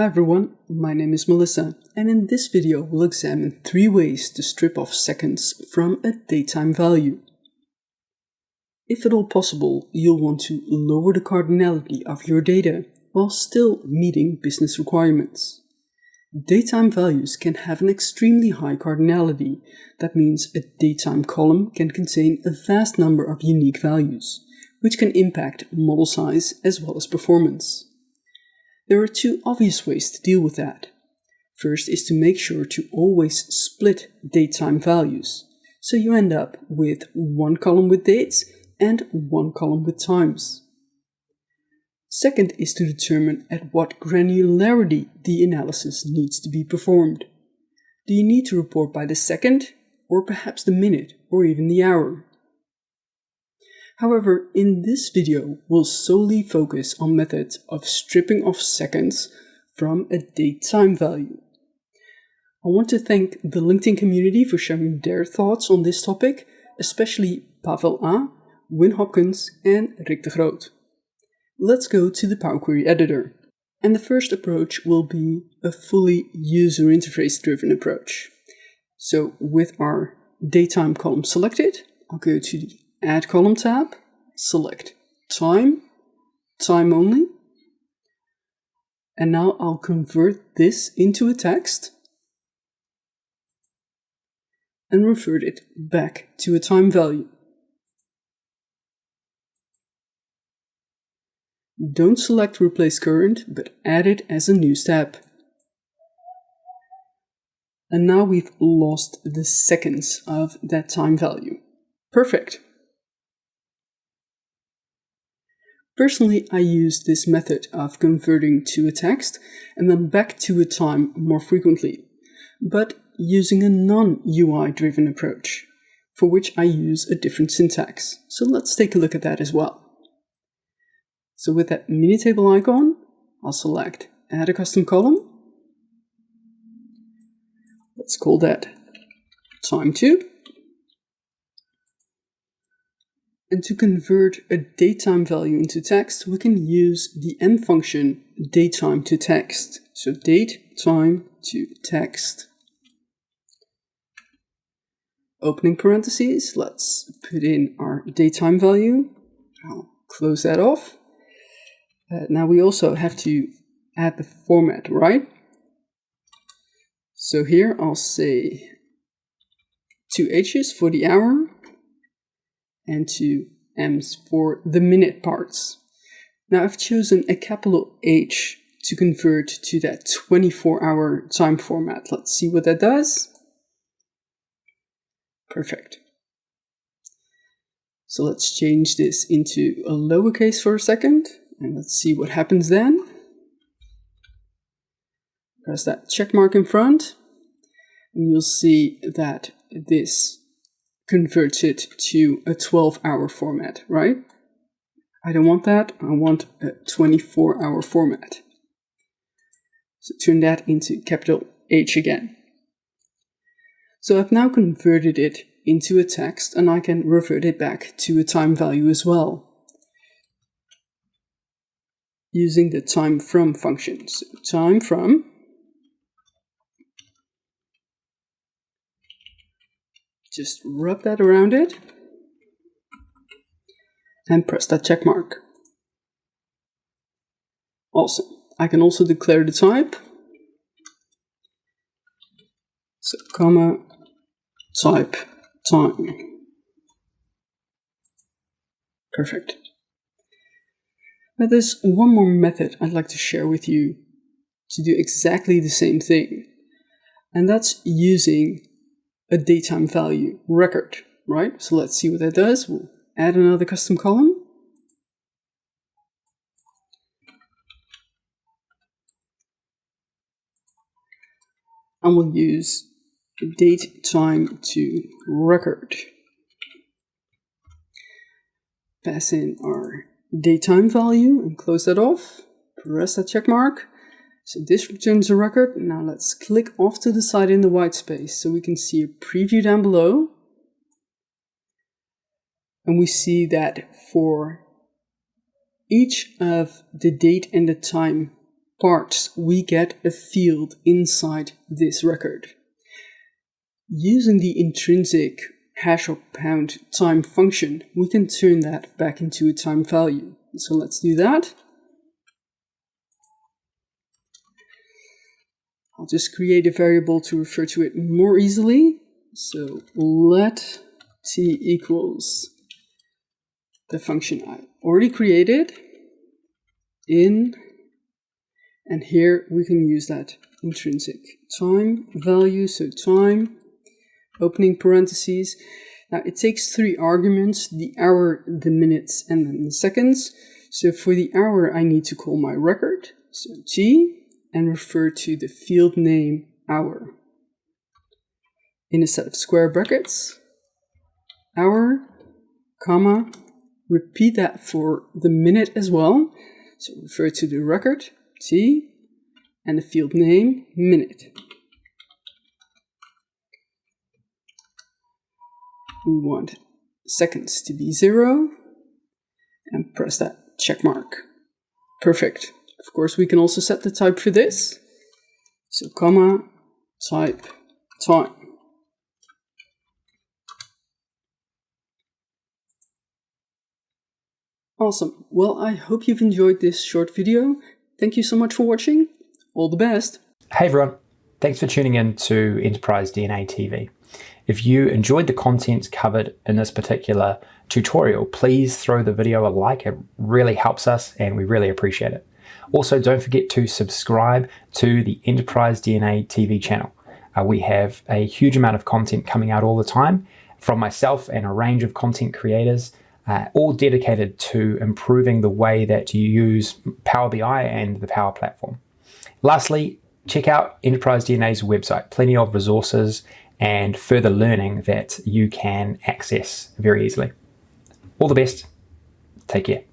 Hi everyone, my name is Melissa, and in this video we'll examine 3 ways to strip off seconds from a datetime value. If at all possible, you'll want to lower the cardinality of your data while still meeting business requirements. Datetime values can have an extremely high cardinality. That means a datetime column can contain a vast number of unique values, which can impact model size as well as performance. There are 2 obvious ways to deal with that. First is to make sure to always split datetime values, so you end up with 1 column with dates and 1 column with times. Second is to determine at what granularity the analysis needs to be performed. Do you need to report by the second, or perhaps the minute, or even the hour? However, in this video, we'll solely focus on methods of stripping off seconds from a datetime value. I want to thank the LinkedIn community for sharing their thoughts on this topic, especially Pavel A., Win Hopkins, and Rick de Groot. Let's go to the Power Query editor. And the first approach will be a fully user interface driven approach. So with our datetime column selected, I'll go to the Add Column tab, select Time, Time Only, and now I'll convert this into a text and revert it back to a time value. Don't select Replace Current, but add it as a new step. And now we've lost the seconds of that time value. Perfect. Personally, I use this method of converting to a text and then back to a time more frequently, but using a non-UI driven approach, for which I use a different syntax. So let's take a look at that as well. So with that mini table icon, I'll select Add a Custom Column. Let's call that Time To. And to convert a datetime value into text, we can use the M function datetime to text. So datetime to text. Opening parentheses, let's put in our datetime value. I'll close that off. Now we also have to add the format, right? So here I'll say 2 H's for the hour and 2 M's for the minute parts. Now I've chosen a capital H to convert to that 24-hour time format. Let's see what that does. Perfect. So let's change this into a lowercase for a second. And let's see what happens then. Press that check mark in front, and you'll see that this converts it to a 12-hour format, right? I don't want that. I want a 24-hour format. So turn that into capital H again. So I've now converted it into a text, and I can revert it back to a time value as well, using the time from function. So time from, just rub that around it and press that check mark. Awesome. I can also declare the type. So comma, type, time. Perfect. Now there's one more method I'd like to share with you to do exactly the same thing. And that's using a datetime value record, right? So let's see what that does. We'll add another custom column. And we'll use DateTime.ToRecord. Pass in our datetime value and close that off. Press that check mark. So this returns a record. Now let's click off to the side in the white space so we can see a preview down below. And we see that for each of the date and the time parts, we get a field inside this record. Using the intrinsic hash or pound time function, we can turn that back into a time value. So let's do that. I'll just create a variable to refer to it more easily. So let t equals the function I already created in, and here we can use that intrinsic time value, so time, opening parentheses. Now it takes 3 arguments, the hour, the minutes, and then the seconds. So for the hour, I need to call my record, so t, and refer to the field name hour. In a set of square brackets, hour, comma, repeat that for the minute as well. So refer to the record, t, and the field name, minute. We want seconds to be 0, and press that check mark. Perfect. Of course, we can also set the type for this. So comma, type, time. Awesome. Well, I hope you've enjoyed this short video. Thank you so much for watching. All the best. Hey everyone. Thanks for tuning in to Enterprise DNA TV. If you enjoyed the content covered in this particular tutorial, please throw the video a like. It really helps us and we really appreciate it. Also, don't forget to subscribe to the Enterprise DNA TV channel. We have a huge amount of content coming out all the time from myself and a range of content creators, all dedicated to improving the way that you use Power BI and the Power Platform. Lastly, check out Enterprise DNA's website. Plenty of resources and further learning that you can access very easily. All the best. Take care.